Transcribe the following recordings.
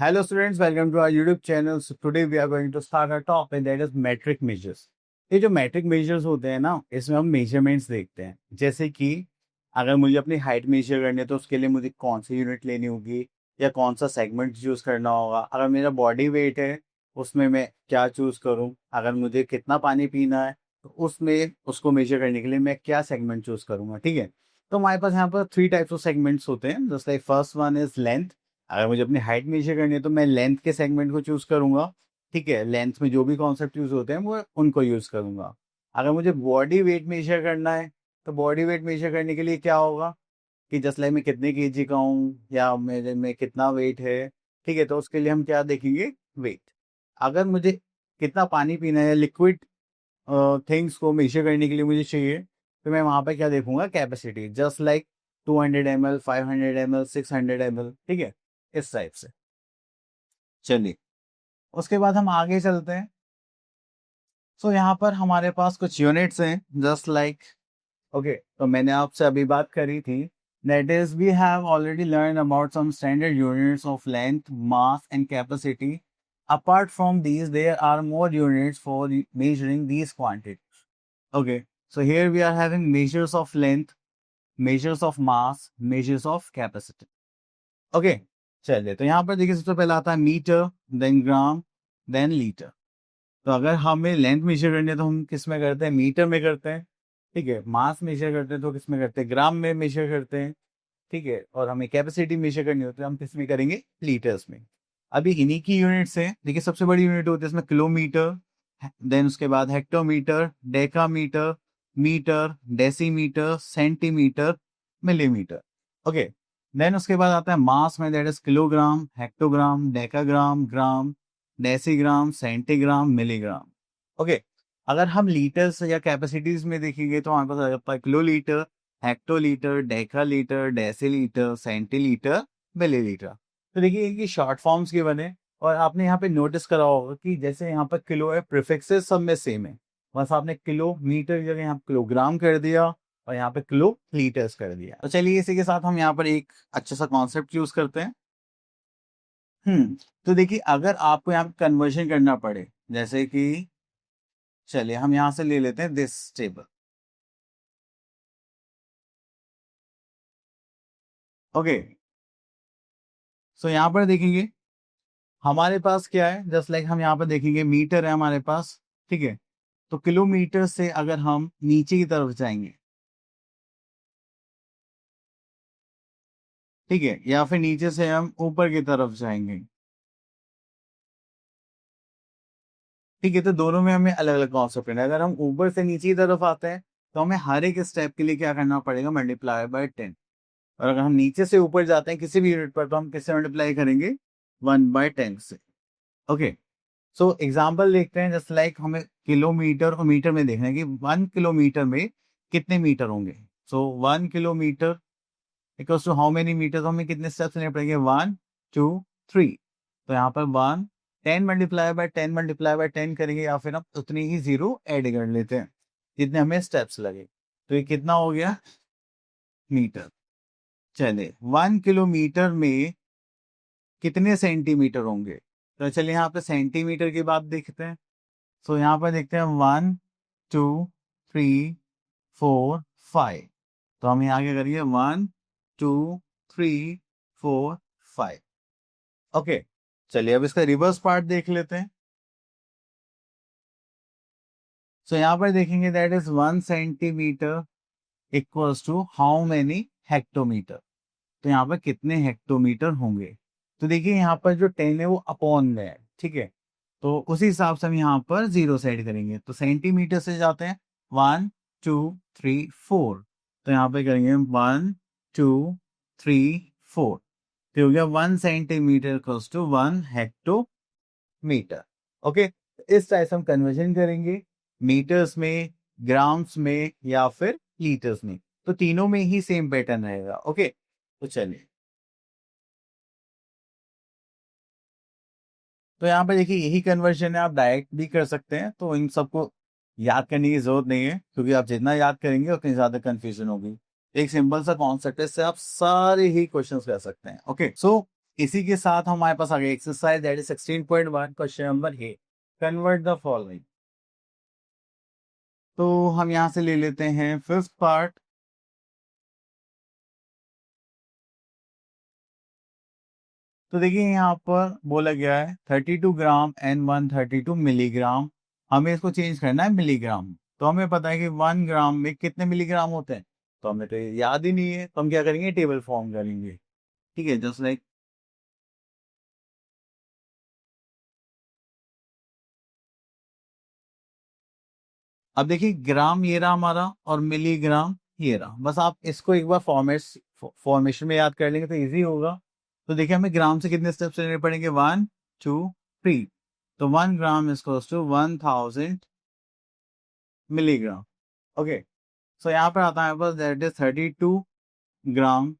Hello students, welcome to our YouTube channel. So today we are going to start our topic that is metric measures. ये जो metric measures होते हैं ना, इसमें हम measurements देखते हैं. जैसे कि अगर मुझे अपनी हाइट मेजर करनी है तो उसके लिए मुझे कौन सी यूनिट लेनी होगी या कौन सा सेगमेंट चूज करना होगा. अगर मेरा बॉडी वेट है उसमें मैं क्या चूज करूं. अगर मुझे कितना पानी पीना है तो उसमें उसको मेजर करने के लिए मैं क्या सेगमेंट चूज करूंगा. ठीक है, तो हमारे पास यहाँ पर 3 टाइप्स ऑफ सेगमेंट्स होते हैं. Just like first one is length. अगर मुझे अपनी हाइट मेजर करनी है तो मैं लेंथ के सेगमेंट को चूज करूंगा. ठीक है, लेंथ में जो भी कॉन्सेप्ट यूज होते हैं वो उनको यूज करूंगा. अगर मुझे बॉडी वेट मेजर करना है तो बॉडी वेट मेजर करने के लिए क्या होगा कि जस्ट लाइक मैं कितने केजी का हूँ या मेरे में कितना वेट है. ठीक है, तो उसके लिए हम क्या देखेंगे, वेट. अगर मुझे कितना पानी पीना है, लिक्विड थिंग्स को मेजर करने के लिए मुझे चाहिए, तो मैं वहां पे क्या देखूंगा, capacity. Just like 200 ml, 500 ml, 600 ml. ठीक है, इस टाइप से. चलिए, उसके बाद हम आगे चलते हैं. सो यहाँ पर हमारे पास कुछ यूनिट्स हैं. जस्ट लाइक ओके, तो मैंने आपसे अभी बात करी थी. That is we have already learn about some standard units of length, mass and capacity. Apart from these, there are more units for measuring these quantities. Okay, so here we are having measures of length, measures of mass, measures of capacity. Okay, चलिए, तो यहाँ पर देखिए सबसे पहले आता है metre, then ग्राम, then litre. तो अगर हमें लेंथ मेजर करनी है तो हम किस में करते हैं, मीटर में करते हैं. ठीक है, मास मेजर करते हैं तो किस में करते हैं, ग्राम में मेजर करते हैं. ठीक है, और हमें कैपेसिटी मेजर करनी होती है हम किस में करेंगे, लीटर्स में. अभी इन्हीं की यूनिट्स हैं. देखिए सबसे बड़ी यूनिट होती है इसमें किलोमीटर, देन उसके बाद hectometre, decametre, metre, decimetre, centimetre, millimetre. Okay, then उसके बाद आता है मास में, that is kilogram, hectogram, decagram, gram, decigram, centigram, milligram. Okay, अगर हम लीटर्स या कैपेसिटीज में देखेंगे तो हमारे पास आ जाता है kilolitre, hectolitre, डेकालीटर, decilitre, centilitre, millilitre. तो देखिए इनकी शॉर्ट फॉर्म्स के बने. और आपने यहाँ पे नोटिस करा होगा कि जैसे यहाँ पर किलो है, प्रीफिक्सेस सब में सेम है. बस आपने किलोमीटर की जगह यहाँ किलोग्राम कर दिया और यहाँ पे किलो लीटर्स कर दिया. तो चलिए इसी के साथ हम यहाँ पर एक अच्छा सा कॉन्सेप्ट यूज करते हैं. तो देखिए अगर आपको यहाँ पे कन्वर्जन करना पड़े, जैसे कि चलिए हम यहाँ से ले लेते हैं दिस टेबल. ओके, सो यहाँ पर देखेंगे हमारे पास क्या है. जस्ट लाइक हम यहाँ पर देखेंगे मीटर है हमारे पास. ठीक है, तो किलोमीटर से अगर हम नीचे की तरफ जाएंगे, ठीक है, या फिर नीचे से हम ऊपर की तरफ जाएंगे, ठीक है, तो दोनों में हमें अलग अलग कॉन्सेप्ट है. अगर हम ऊपर से नीचे की तरफ आते हैं तो हमें हर एक स्टेप के लिए क्या करना पड़ेगा, मल्टीप्लाई बाय 10. और अगर हम नीचे से ऊपर जाते हैं किसी भी यूनिट पर तो हम किससे मल्टीप्लाई करेंगे, 1/10 से. ओके, सो एग्जाम्पल देखते हैं. जस्ट लाइक हमें किलोमीटर और मीटर में देखना है कि 1 किलोमीटर में कितने मीटर होंगे. So 1 kilometre equals to how many metre. तो हमें कितने स्टेप्स लेने पड़ेंगे, 1 2 3. तो यहाँ पर 10 करेंगे या फिर हम उतनी ही जीरो ऐड कर लेते हैं जितने हमें स्टेप्स लगे. तो ये कितना हो गया, मीटर. चलिए 1 किलोमीटर में कितने सेंटीमीटर होंगे. तो चलिए यहाँ पे सेंटीमीटर की बात देखते हैं. सो यहाँ पर देखते हैं 1 2 3 4 5. तो हम यहाँ क्या करेंगे, 1 2 3 4 5. ओके, चलिए अब इसका रिवर्स पार्ट देख लेते हैं. सो यहाँ पर देखेंगे that is 1 centimetre equals to how many hectometre. तो यहाँ पर कितने हेक्टोमीटर होंगे. तो देखिए यहाँ पर जो 10 है वो अपॉन में है. ठीक है, तो उसी हिसाब से हम यहाँ पर जीरो सेट करेंगे. तो सेंटीमीटर से जाते हैं 1 2 3 4. तो यहाँ पे करेंगे 1 2 3 4. तो हो गया 1 centimetre equals to 1 hectometre. Okay, इस टाइप से हम कन्वर्जन करेंगे मीटर्स में, ग्राम्स में या फिर लीटर्स में. तो तीनों में ही सेम पैटर्न रहेगा. ओके, तो चलिए, तो यहाँ पे देखिए यही कन्वर्जन है, आप डायरेक्ट भी कर सकते हैं. तो इन सबको याद करने की जरूरत नहीं है क्योंकि आप जितना याद करेंगे उतनी ज्यादा कंफ्यूजन होगी. एक सिंपल सा कॉन्सेप्ट है, इससे आप सारे ही क्वेश्चंस कर सकते हैं. ओके, सो इसी के साथ हमारे पास आ गया exercise that is 16.1 question number A, convert the following. तो हम यहाँ से ले लेते हैं फिफ्थ पार्ट। तो देखिए यहाँ पर बोला गया है 32 ग्राम एंड 132 मिलीग्राम, हमें इसको चेंज करना है मिलीग्राम। तो हमें पता है कि 1 ग्राम में कितने मिलीग्राम होते हैं, तो हमें तो ये याद ही नहीं है, तो हम क्या करेंगे, टेबल फॉर्म करेंगे। ठीक है, जस्ट लाइक अब देखिए ग्राम ये रहा हमारा और मिलीग्राम ये रहा, बस आप इसको एक बार फॉर्मेशन में याद कर लेंगे तो इजी होगा। तो देखिए हमें ग्राम से कितने स्टेप्स लेने पड़ेंगे, 1 2 3। तो 1 gram is equals to 1000 milligram. Okay, so यहाँ पर आता है बस दैट इज 32 ग्राम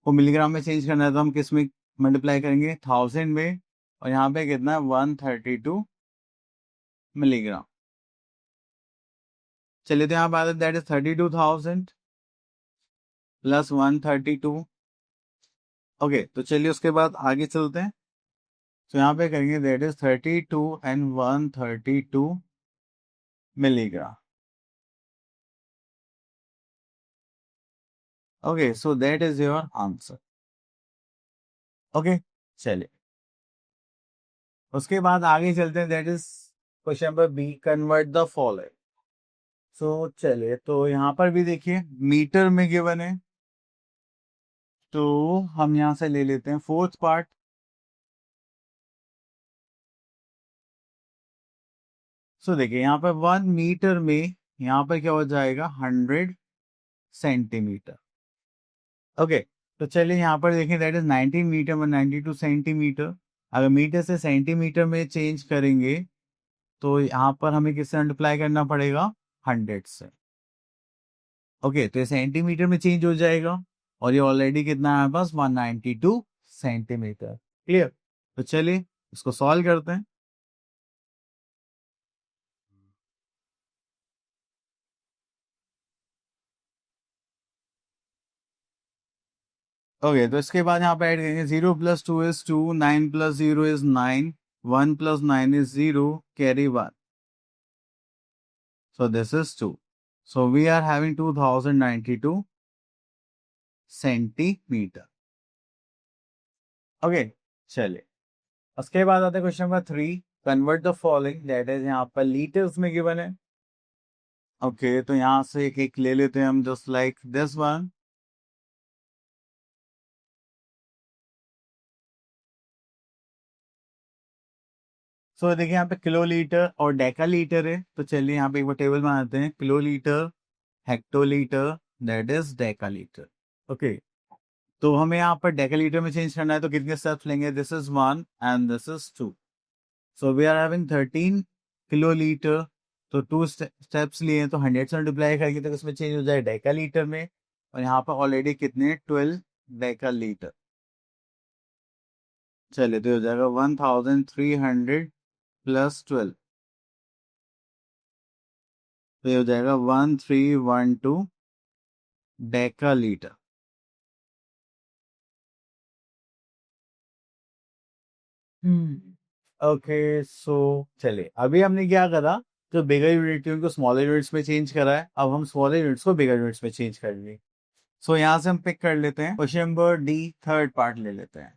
को मिलीग्राम में चेंज करना है, तो हम किस में मल्टीप्लाई करेंगे, 1000 में, और यहाँ पे कितना है 132 मिलीग्राम। चलिए तो यहाँ पे आता है दैट इज 32,000 प्लस 132। ओके, तो चलिए उसके बाद आगे चलते हैं। तो यहाँ पे करेंगे that is 32 and 132 milligram. Okay, so that is your answer. Okay, चलिए उसके बाद आगे चलते हैं, that is question number B, convert the following. So चलिए तो यहाँ पर भी देखिए मीटर में गिवन है, तो हम यहाँ से ले लेते हैं फोर्थ पार्ट। सो देखिए यहाँ पर 1 मीटर में यहाँ पर क्या हो जाएगा, 100 सेंटीमीटर। ओके, तो चलिए यहाँ पर देखें दैट इज 19 मीटर में 92 सेंटीमीटर। अगर मीटर से सेंटीमीटर में चेंज करेंगे तो यहाँ पर हमें किससे मल्टीप्लाई करना पड़ेगा, 100 से। ओके, तो ये सेंटीमीटर में चेंज हो जाएगा, और ये ऑलरेडी कितना है पास, 192 सेंटीमीटर। क्लियर, तो चलिए इसको सॉल्व करते हैं। ओके, तो इसके बाद यहाँ पे ऐड करेंगे 0 + 2 = 2, 9 + 0 = 9, 1 + 9 = 0, carry 1, so this is 2, so we are having 2092 centimetre. Okay, चलिए उसके बाद आते हैं question number 3, convert the following, that is यहाँ पर लीटर्स में गिवन है। ओके, तो यहाँ से एक एक ले लेते हैं हम, जस्ट लाइक दिस वन। सो देखिए यहाँ पे किलो लीटर और डेका लीटर है, तो चलिए यहाँ पे एक बार टेबल बनाते हैं, kilolitre, hectolitre, that is decalitre. Okay, तो हमें यहाँ पर डेका लीटर में चेंज करना है, तो कितने स्टेप्स लेंगे, this is 1 and this is 2, so we are having 13 kilo litre. तो 2 स्टेप्स लिए तो 100 से मल्टीप्लाई करके तो इसमें चेंज हो जाए डेका लीटर में, और यहाँ पर ऑलरेडी कितने 12 डेका लीटर। चलिए तो हो जाएगा 1300 प्लस 12, तो ये हो जाएगा 1312 डेका लीटर। ओके, सो चलिए अभी हमने क्या करा, तो बिगर यूनिट थी उनको स्मॉलर यूनिट्स में चेंज करा है, अब हम स्मॉलर यूनिट्स को बिगर यूनिट्स में चेंज करेंगे। सो यहाँ से हम पिक कर लेते हैं question number D, third part ले लेते हैं।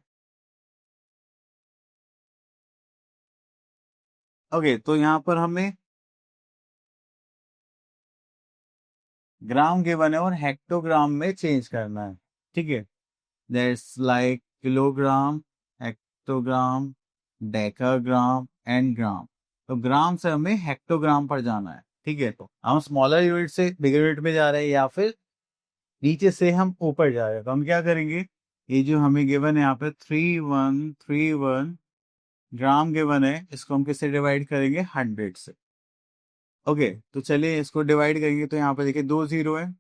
ओके, तो यहाँ पर हमें ग्राम गिवन है और हेक्टोग्राम में चेंज करना है। ठीक है, that's like kilogram, hectogram, decagram and gram. तो ग्राम से हमें हेक्टोग्राम पर जाना है। ठीक है, तो हम स्मॉलर यूनिट से बिगर यूनिट में जा रहे हैं, या फिर नीचे से हम ऊपर जा रहे हैं, तो हम क्या करेंगे, ये जो हमें गिवन है यहाँ पे 3131 ग्राम गिवन है, इसको हम किससे डिवाइड करेंगे, 100 से। ओके, तो चलिए इसको डिवाइड करेंगे, तो यहाँ पर देखिए 2 0 है,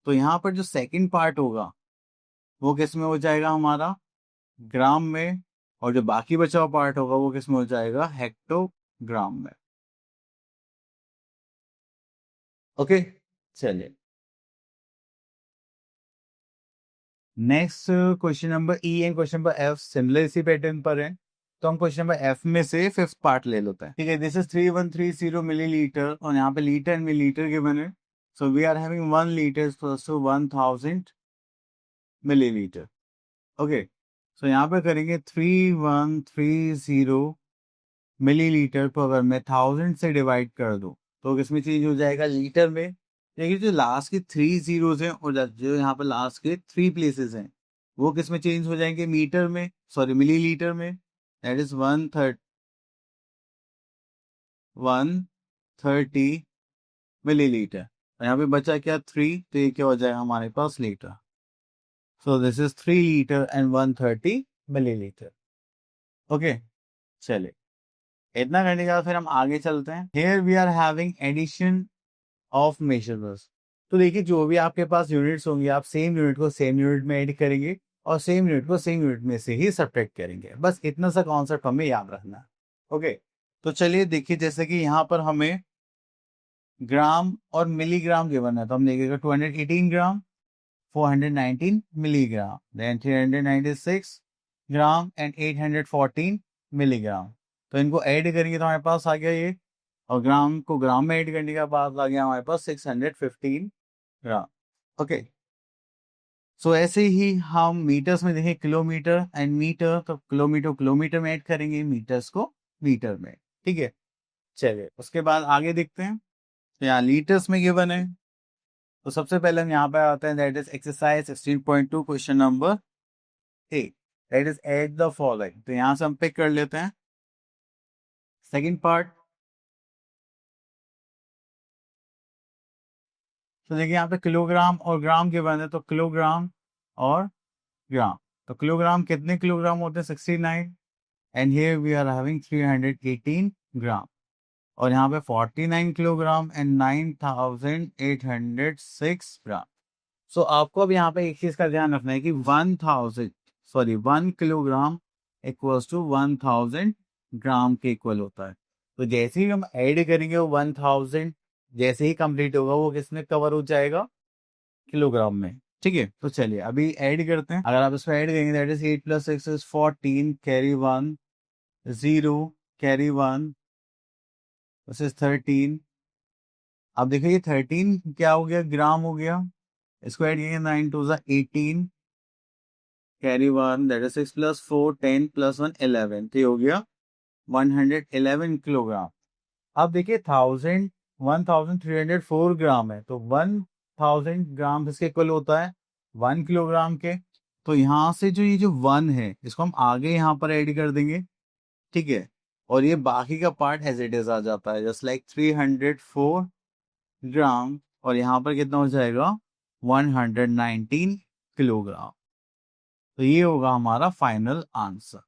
तो यहाँ पर जो सेकंड पार्ट होगा वो किस में हो जाएगा, हमारा ग्राम में, और जो बाकी बचा हुआ पार्ट होगा वो किस में हो जाएगा, हेक्टोग्राम में। ओके, चलिए next question number E and question number F similar इसी पैटर्न पर है, तो हम क्वेश्चन नंबर एफ में से फिफ्थ पार्ट ले लेते हैं। ठीक है, दिस इज 3130 मिलीलीटर और यहाँ पे लीटर एंड मिलीलीटर गिवन है। So we are having 1 litre plus two 1000 millilitre. Okay, so यहाँ पे करेंगे 3130 मिलीलीटर को अगर मैं 1000 से डिवाइड कर दूं तो किसमें चेंज हो जाएगा, लीटर में। देखिए जो लास्ट के 3 जीरोस हैं और जो यहाँ पर लास्ट के 3 प्लेसेस हैं वो किसमें चेंज हो जाएंगे, मीटर में, सॉरी मिलीलीटर में। That is 130 millilitre. और यहाँ पे बचा क्या 3, तो ये क्या हो जाएगा हमारे पास litre. So this is 3 litre and 130 millilitre. Okay, चलिए इतना करने के बाद फिर हम आगे चलते हैं। Here we are having addition of measurements. तो देखिए जो भी आपके पास यूनिट्स होंगे आप सेम यूनिट को सेम यूनिट में ऐड करेंगे और सेम यूनिट को सेम यूनिट में से ही सब्ट्रैक्ट करेंगे। बस इतना सा कॉन्सेप्ट हमें याद रखना है। ओके, तो चलिए देखिए जैसे कि यहाँ पर हमें ग्राम और मिलीग्राम गिवन है, तो हम देखेंगे 218 gram, 419 milligram, then 396 gram and 814 milligram. तो इनको ऐड करेंगे तो हमारे पास आ गया ये, और ग्राम को ग्राम में ऐड करने के बाद आ गया हमारे पास 615 ग्राम। ओके, सो ऐसे ही हम मीटर्स में देखें किलोमीटर एंड मीटर, तो किलोमीटर किलोमीटर में ऐड करेंगे, मीटर्स को मीटर में। ठीक है, चलिए उसके बाद आगे देखते हैं। तो यहाँ लीटर्स में गिवन है, तो सबसे पहले हम यहाँ पे आते हैं, that is exercise 16.2 question number 8, that is add the following. तो यहाँ से हम पिक कर लेते हैं सेकंड पार्ट। तो देखिए यहाँ पे किलोग्राम और ग्राम गिवन है, तो किलोग्राम और ग्राम, तो किलोग्राम कितने किलोग्राम होते हैं 69, and here we are having 318 gram, और यहाँ पे 49 किलोग्राम एंड 9806 ग्राम। सो आपको अब यहाँ पे एक चीज का ध्यान रखना है कि 1 किलोग्राम इक्वल्स टू 1000 ग्राम के इक्वल होता है। तो जैसे ही हम ऐड करेंगे वो 1000 जैसे ही कंप्लीट होगा वो किसमें कवर हो जाएगा, किलोग्राम में। ठीक है, तो चलिए अभी ऐड करते हैं। अगर आप इसको ऐड करेंगे that is 8 + 6 is 14, carry 1 0, carry 1, this is 13। अब देखिए ये 13 क्या हो गया, ग्राम हो गया। इसको ऐड करेंगे 9 2 18, कैरी 1, दैट इज 6 + 4 10 + 1 11, तो ये हो गया 111 किलोग्राम। अब देखिए 1304 ग्राम है, तो 1000 ग्राम इसके इक्वल होता है 1 किलोग्राम के। तो यहाँ से जो ये जो 1 है इसको हम आगे यहाँ पर ऐड कर देंगे। ठीक है, और ये बाकी का पार्ट एज इट इज आ जाता है, जस्ट लाइक 304 ग्राम, और यहाँ पर कितना हो जाएगा 119 किलोग्राम। तो ये होगा हमारा फाइनल आंसर।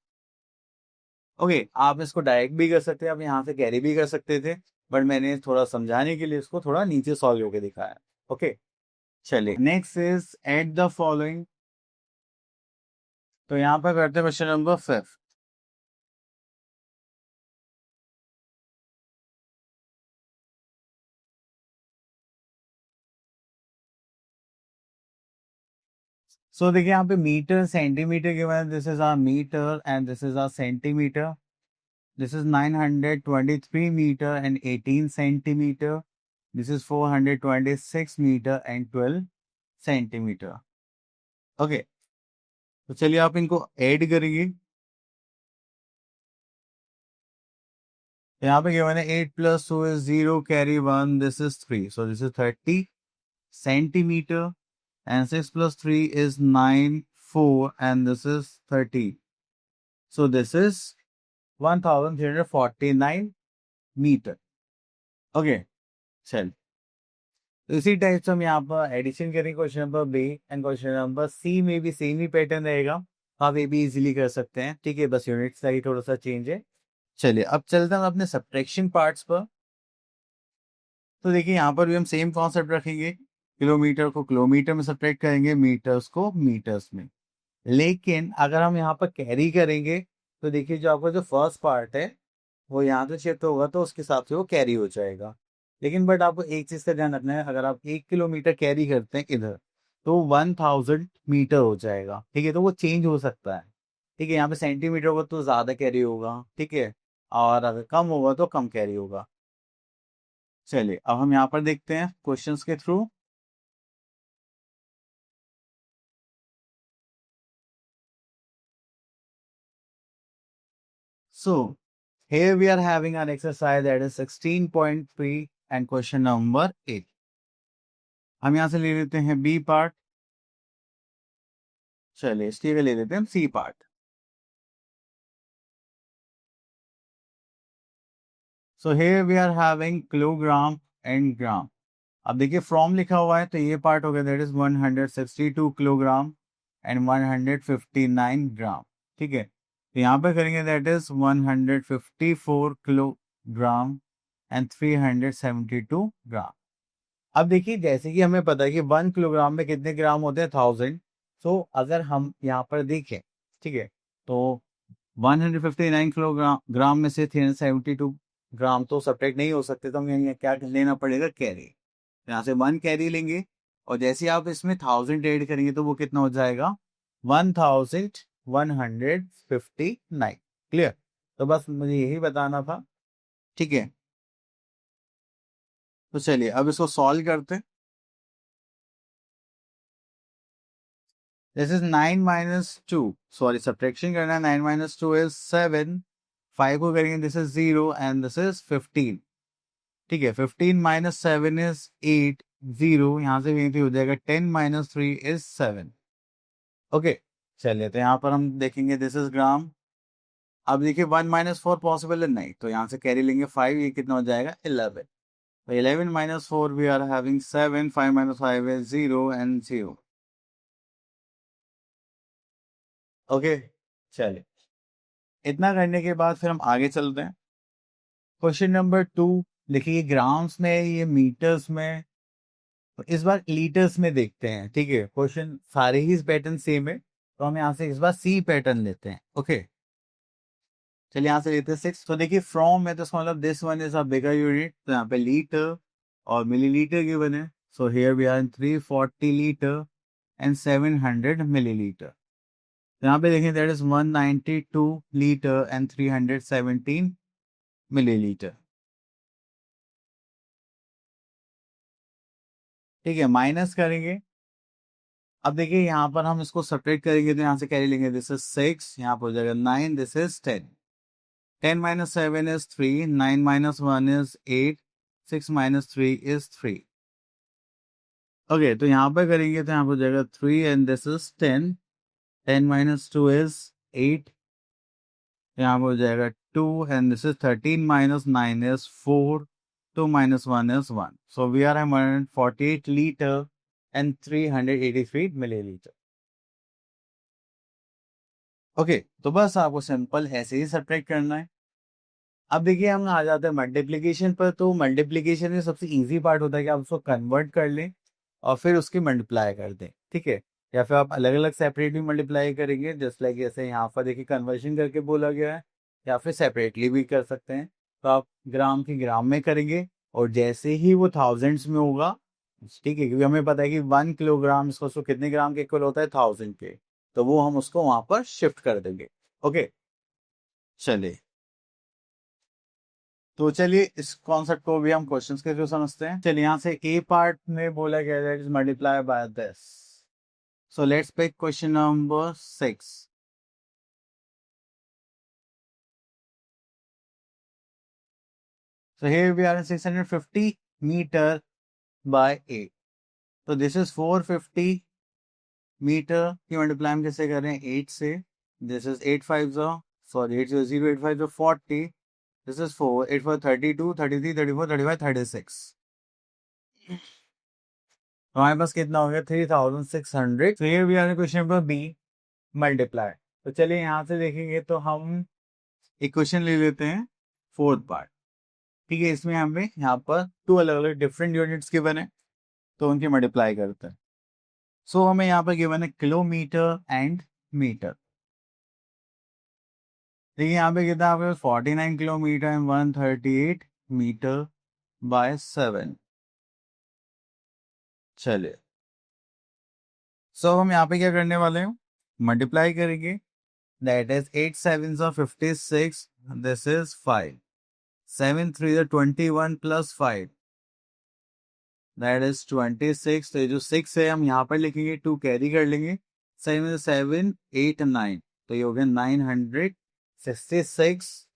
ओके, आप इसको डायरेक्ट भी कर सकते हैं, आप यहाँ से कैरी भी कर सकते थे, बट मैंने थोड़ा समझाने के लिए इसको थोड़ा नीचे सॉल्व होकर दिखाया। ओके, चलिए next is add the following. तो यहाँ पर करते हैं क्वेश्चन नंबर 5। सो देखिए यहाँ पे मीटर सेंटीमीटर के बाद this is our metre and this is our centimetre. This is 923 metre and 18 centimetre. This is 426 metre and 12 centimetre. Okay, तो चलिए आप इनको ऐड करेंगे। यहाँ पे गिवन है 8 + 2 is 0, carry 1, this is 3, so this is 30 centimeter, and 6 + 3 is 9 4, and this is 30, so this is 1349 metre. Okay, चल तो इसी टाइप से हम यहाँ पर एडिशन करेंगे question number B and question number C में भी सेम ही पैटर्न रहेगा, आप ये भी इजीली कर सकते हैं। ठीक है, बस यूनिट्स का ही थोड़ा सा चेंज है। चलिए अब चलते हैं अपने सब्ट्रैक्शन पार्ट्स पर। तो देखिए यहाँ पर भी हम सेम कॉन्सेप्ट रखेंगे, किलोमीटर को किलोमीटर में सब्ट्रैक्ट करेंगे, मीटर्स को मीटर्स में। लेकिन अगर हम यहाँ पर कैरी करेंगे तो देखिए जो आपका जो फर्स्ट पार्ट है वो यहाँ से शिफ्ट होगा तो उसके हिसाब से वो कैरी हो जाएगा। लेकिन बट आपको एक चीज का ध्यान रखना है, अगर आप 1 किलोमीटर कैरी करते हैं इधर तो 1000 मीटर हो जाएगा। ठीक है, तो वो चेंज हो सकता है। ठीक है, यहाँ पे सेंटीमीटर होगा तो ज़्यादा कैरी होगा। ठीक है, और अगर कम होगा तो कम कैरी होगा। चलिए अब हम यहाँ पर देखते हैं क्वेश्चंस के through. So here we are having an exercise that is 16.3 and question number 8. हम यहाँ से ले लेते हैं बी पार्ट। चलिए इसलिए ले लेते हैं हम C part. So here we are having kilogram and gram. अब देखिए फ्रॉम लिखा हुआ है तो ये पार्ट हो गया, दैट इज 162 किलोग्राम एंड 159 ग्राम। ठीक है, तो यहाँ पे करेंगे दैट इज 154 किलोग्राम एंड 372 ग्राम। अब देखिए जैसे कि हमें पता है कि 1 किलोग्राम में कितने ग्राम होते हैं, 1000। तो अगर हम यहाँ पर देखें, ठीक है, तो 159 किलोग्राम ग्राम में से 372 ग्राम तो सब्ट्रैक्ट नहीं हो सकते, तो हमें क्या लेना पड़ेगा, कैरी। यहाँ से 1 कैरी लेंगे और जैसे आप इसमें 1000 ऐड करेंगे तो वो कितना हो जाएगा, 1159। क्लियर, तो बस मुझे यही बताना था। ठीक है, तो चलिए अब इसको सॉल्व करते हैं। This is 9 minus 2, sorry subtraction करना है। 9 माइनस 2 इज 7, 5 को करेंगे this is 0 and this is 15। ठीक है, 15 माइनस 7 इज 8, 0 यहाँ से भी हो जाएगा। 10 माइनस 3 इज 7। ओके, चलिए तो यहाँ पर हम देखेंगे दिस इज ग्राम। अब देखिए 1 माइनस 4 पॉसिबल है नहीं, तो यहाँ से कैरी लेंगे 5, ये कितना हो जाएगा 11। तो 11 minus 4 we are having 7, 5 minus 5 is 0 and 0। Okay, चलिए इतना करने के बाद फिर हम आगे चलते हैं। क्वेश्चन नंबर 2, देखिए ग्राम्स में, ये मीटर्स में, तो इस बार लीटर्स में देखते हैं। ठीक है, क्वेश्चन सारे ही पैटर्न सेम है, तो हम यहाँ से इस बार सी पैटर्न लेते हैं। ओके, चलिए यहाँ से लेते हैं 6। तो देखिए फ्रॉम है तो इसका मतलब this one is a bigger unit, तो यहाँ पे लीटर और मिलीलीटर गिवन है। So here we are in 340 litre and 700 millilitre. तो यहाँ पे देखें that is 192 litre and 317 millilitre. ठीक है, माइनस करेंगे। अब देखिए यहाँ पर हम इसको सेपरेट करेंगे तो यहाँ से कैरी लेंगे, दिस इज 6, यहाँ पर हो जाएगा 9, this is 10। 10 minus 7 is 3, 9 minus 1 is 8, 6 minus 3 is 3। Okay, तो यहाँ पर करेंगे तो यहाँ पर हो जाएगा 3 and this is 10। 10 minus 2 is 8, यहाँ पर हो जाएगा 2 and this is 13 minus 9 is 4, 2 minus 1 is 1. So we are at 148 liter and 383 milliliter. Okay, तो बस आपको सिंपल ऐसे ही सब्ट्रैक्ट करना है। अब देखिए हम आ जाते हैं मल्टीप्लिकेशन पर। तो मल्टीप्लिकेशन में सबसे इजी पार्ट होता है कि आप उसको कन्वर्ट कर लें और फिर उसकी मल्टीप्लाई कर दें। ठीक है, या फिर आप अलग अलग सेपरेटली मल्टीप्लाई करेंगे, जस्ट लाइक जैसे यहाँ पर देखिए कन्वर्शन करके बोला गया है, या फिर सेपरेटली भी कर सकते हैं। तो आप ग्राम की ग्राम में करेंगे और जैसे ही वो थाउजेंड्स में होगा, ठीक है, क्योंकि हमें पता है कि 1 किलोग्राम इसको कितने ग्राम के इक्वल होता है, 1000 के, तो वो हम उसको वहां पर शिफ्ट कर देंगे। ओके, चलिए तो चलिए इस कॉन्सेप्ट को भी हम क्वेश्चंस के थ्रू समझते हैं। चलिए यहाँ से ए पार्ट में बोला गया है is multiply by this. So let's pick question number 6। So here we are in 650 meter by 8. तो दिस इज 450 मीटर की मल्टीप्लाई हम कैसे कर रहे हैं, 8 से। This is 8 5 sorry 8 0 8 5 40, this is 4 8 4 32 33 34 35 36। तो हमारे पास कितना हो गया, 3600। तो here we are in question number B, multiply. तो चलिए यहाँ से देखेंगे तो हम एक क्वेश्चन ले लेते हैं, फोर्थ पार्ट। ठीक है, इसमें हमें यहाँ पर 2 अलग अलग डिफरेंट यूनिट्स गिवन है, तो उनकी मल्टीप्लाई करते हैं। सो हमें यहाँ पर गिवन है किलोमीटर एंड मीटर। देखिए यहाँ पे कितना आपके पास 49 किलोमीटर एंड 138 मीटर बाय 7। चलिए सो हम यहाँ पे क्या करने वाले हैं, मल्टीप्लाई करेंगे। That is 8 7 56, this is 5, 7 3 21 plus 5, that is 26। तो ये जो 6 है हम यहाँ पर लिखेंगे, 2 कैरी कर लेंगे, 7 7 8 9, तो ये हो गया 966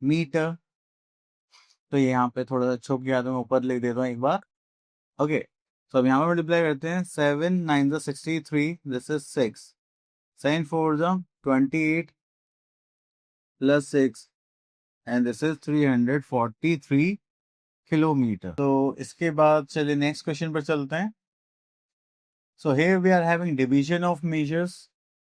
मीटर। तो ये यहाँ पे थोड़ा सा छुप गया, तो मैं ऊपर लिख देता हूँ एक बार। ओके, तो अब यहाँ पे मल्टीप्लाई करते हैं, 7 9 63, this is 6, 7 4 28 plus 6, and this is 343 kilometre. तो इसके बाद चलिए नेक्स्ट क्वेश्चन पर चलते हैं। So here we are having division of measures.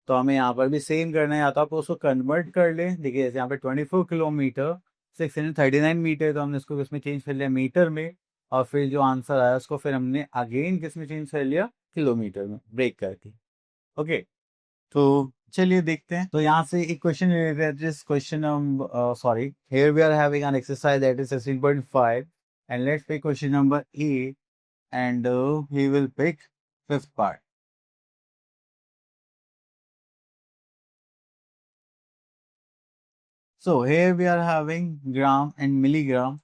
तो हमें यहाँ पर भी सेम करना है, या तो आप उसको कन्वर्ट कर लें। देखिए जैसे यहाँ पे 24 किलोमीटर 639 मीटर, तो हमने इसको किसमें चेंज कर लिया, मीटर में। और फिर जो आंसर आया उसको फिर हमने अगेन किसमें चेंज कर लिया, किलोमीटर में, ब्रेक करके। ओके, तो चलिए देखते हैं। तो यहाँ से एक question related, this question sorry, here we are having an exercise that is 16.5, and let's pick question number A, and he will pick fifth part. So here we are having gram and milligram.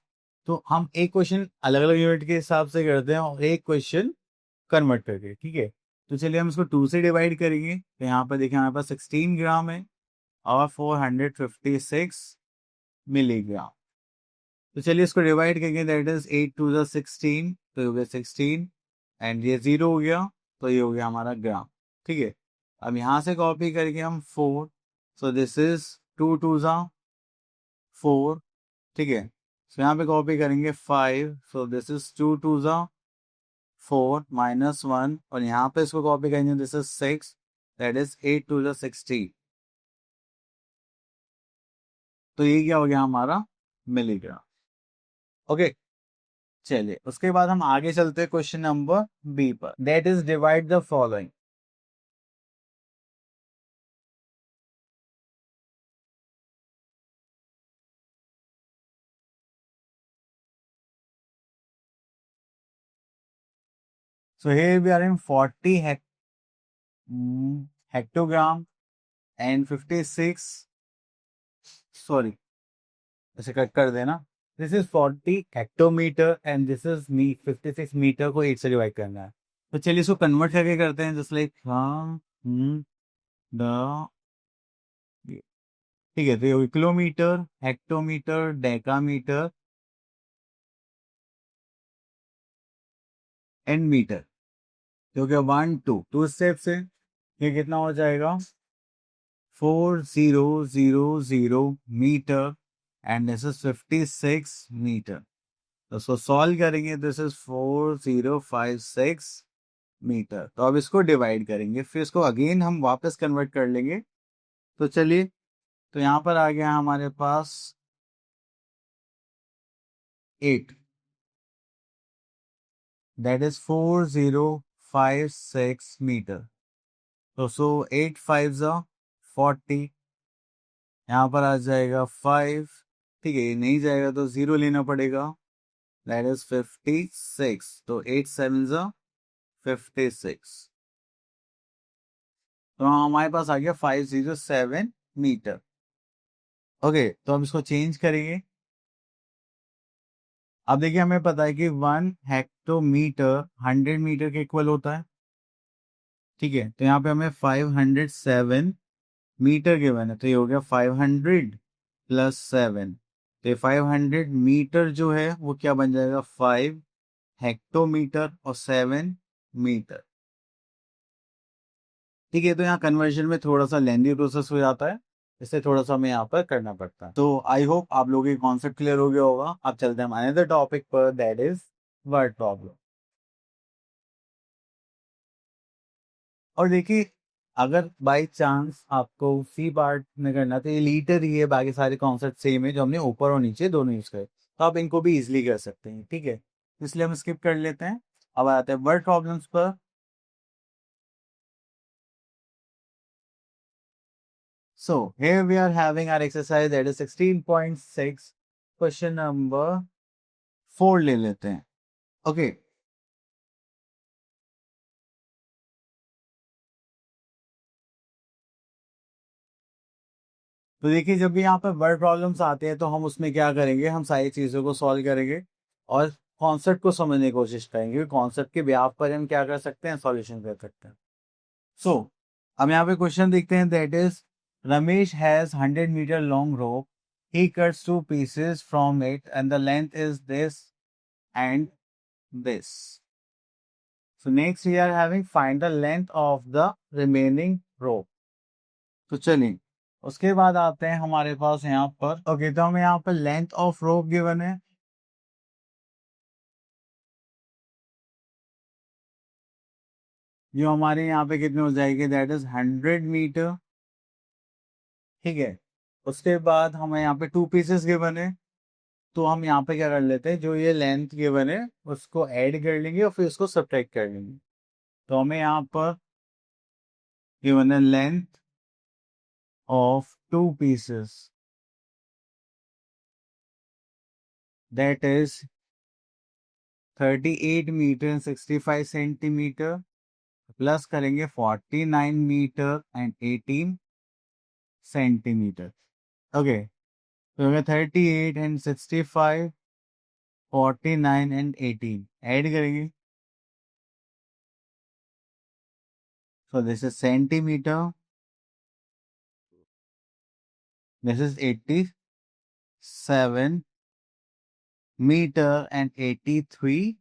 तो हम एक question अलग अलग unit के हिसाब से करते हैं और एक क्वेश्चन कन्वर्ट करके, ठीक है। तो चलिए हम इसको 2 से डिवाइड करेंगे। तो यहाँ पर देखिए हमारे पास 16 ग्राम है और 456 मिलीग्राम। तो चलिए इसको डिवाइड करेंगे, दैट इज 8 2 16, तो ये हो गया 16, एंड ये 0 हो गया, तो ये हो गया हमारा ग्राम, ठीक है। अब यहाँ से कॉपी करके हम 4, सो दिस इज 2 2 4, ठीक है। सो यहाँ पे कॉपी करेंगे 5, सो दिस इज 2 2 4 -1, और यहाँ पे इसको कॉपी करेंगे, दिस इज 6, दैट इज 8 2 16। तो ये क्या हो गया हमारा, मिलीग्राम। ओके, चलिए उसके बाद हम आगे चलते हैं क्वेश्चन नंबर बी पर, that is divide the following. So here we are in 40 hectogram and 56, sorry ऐसे कट कर देना, this is 40 hectometre and this is 56 metre को 8 से डिवाइड करना है। तो चलिए इसको कन्वर्ट करके करते हैं, जस्ट लाइक द, ठीक है। तो ये हो गया kilometre, hectometre, decametre and metre. तो हो गया 1 2 2 स्टेप से ये कितना हो जाएगा, 4000 metre, and this is 56 metre. तो इसको सॉल्व करेंगे, दिस इज 4056 मीटर। तो अब इसको डिवाइड करेंगे, फिर इसको अगेन हम वापस कन्वर्ट कर लेंगे। तो चलिए, तो यहाँ पर आ गया हमारे पास 8, दैट इज 4056 मीटर। तो सो 8 5 40, यहाँ पर आ जाएगा 5, ठीक है। ये नहीं जाएगा तो 0 लेना पड़ेगा, दैट इज 56। तो 8 7 56, तो हमारे पास आ गया 507 मीटर। ओके, तो हम इसको चेंज करेंगे। अब देखिए हमें पता है कि 1 हेक्टोमीटर 100 मीटर के इक्वल होता है, ठीक है। तो यहाँ पे हमें 507 मीटर गिवन है, तो ये हो गया 500 प्लस 7, तो ये 500 मीटर जो है वो क्या बन जाएगा, 5 हेक्टोमीटर और 7 मीटर, ठीक है। तो यहाँ कन्वर्जन में थोड़ा सा लेंदी प्रोसेस हो जाता है, इससे थोड़ा सा हमें यहाँ पर करना पड़ता है। तो आई होप आप लोगों के कॉन्सेप्ट क्लियर हो गया होगा। अब चलते हैं हम अनदर टॉपिक पर, दैट इज वर्ड प्रॉब्लम। और देखिए, अगर बाई चांस आपको सी पार्ट में करना, तो ये लीटर ही है, बाकी सारे कॉन्सेप्ट सेम है जो हमने ऊपर और नीचे दोनों यूज करे, तो आप इनको भी इजिली कर सकते हैं, ठीक है। इसलिए हम स्किप कर लेते हैं। अब आते हैं वर्ड प्रॉब्लम्स पर। So here we are having our exercise that is 16.6, question number 4 ले लेते हैं। ओके, तो देखिए जब भी यहाँ पर वर्ड प्रॉब्लम्स आते हैं तो हम उसमें क्या करेंगे, हम सारी चीज़ों को सॉल्व करेंगे और कॉन्सेप्ट को समझने की कोशिश करेंगे। कॉन्सेप्ट के बेसिस पर हम क्या कर सकते हैं, सॉल्यूशन कर सकते हैं। सो हम यहाँ पे क्वेश्चन देखते हैं, that is Ramesh has 100 metre long rope, he cuts 2 pieces from it and the length is this and this. So next we are having find the length of the remaining rope. तो चलिए उसके बाद आते हैं हमारे पास यहाँ पर, ओके तो हमें यहाँ पर लेंथ ऑफ रोप गिवन है, जो हमारे यहाँ पे कितने हो जाएगी, दैट इज 100 मीटर। ठीक है, उसके बाद हमें यहाँ पे 2 पीसेस गिवन है, तो हम यहाँ पे क्या कर लेते हैं, जो ये लेंथ गिवन है उसको ऐड कर लेंगे और फिर उसको सब्ट्रैक्ट कर लेंगे। तो हमें यहाँ पर गिवन है length of 2 pieces, that is 38 metre 65 centimetre, plus करेंगे 49 मीटर एंड 18 सेंटीमीटर। ओके, तो हमें 38 एंड 65 49 एंड 18 ऐड करेंगे, so this is centimeter, this is 87 meter and 83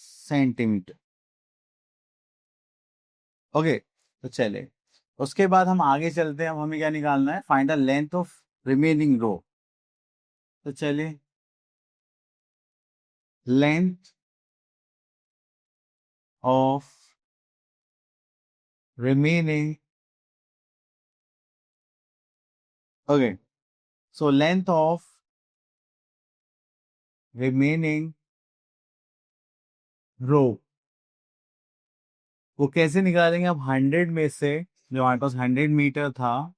centimetre. Okay, तो चले उसके बाद हम आगे चलते हैं। अब हमें क्या निकालना है, find the length of remaining row. तो चलिए length of remaining, okay, so length of remaining row वो कैसे निकालेंगे। अब 100 में से जो हमारे पास 100 मीटर था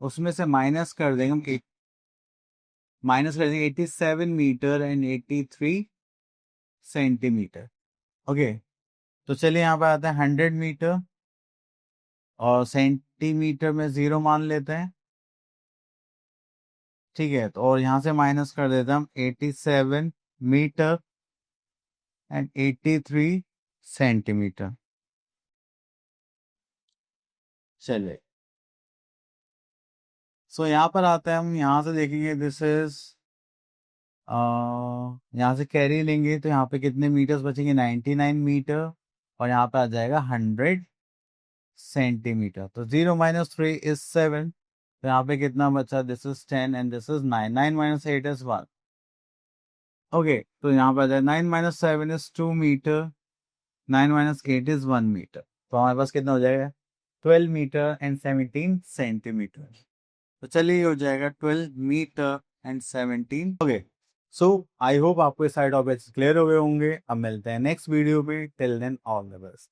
उसमें से माइनस कर देंगे हम, माइनस कर देंगे 87 मीटर एंड 83 सेंटीमीटर। ओके, तो चलिए यहाँ पर आते हैं 100 मीटर और सेंटीमीटर में 0 मान लेते हैं। ठीक है, तो और यहाँ से माइनस कर देते हैं हम 87 मीटर एंड 83 सेंटीमीटर। चलिए सो यहाँ पर आते हैं हम, यहाँ से देखेंगे दिस इज, यहाँ से कैरी लेंगे तो यहाँ पे कितने मीटर्स बचेंगे, 99 मीटर, और यहाँ पे आ जाएगा 100 सेंटीमीटर। तो 0 - 3 = 7, तो यहाँ पे कितना बचा, this is 10 and this is 9, 9 - 8 is 1। Okay, तो यहाँ पे आ जाएगा 9 - 7 इज 2 मीटर, 9 - 8 इज 1 मीटर, तो हमारे पास कितना हो जाएगा, 12 मीटर एंड 17 सेंटीमीटर। तो चलिए ये हो जाएगा 12 metre and 17। Okay, so I hope आपको इस सारे टॉपिक्स क्लियर हो गए होंगे। अब मिलते हैं नेक्स्ट वीडियो पे, till then all the best.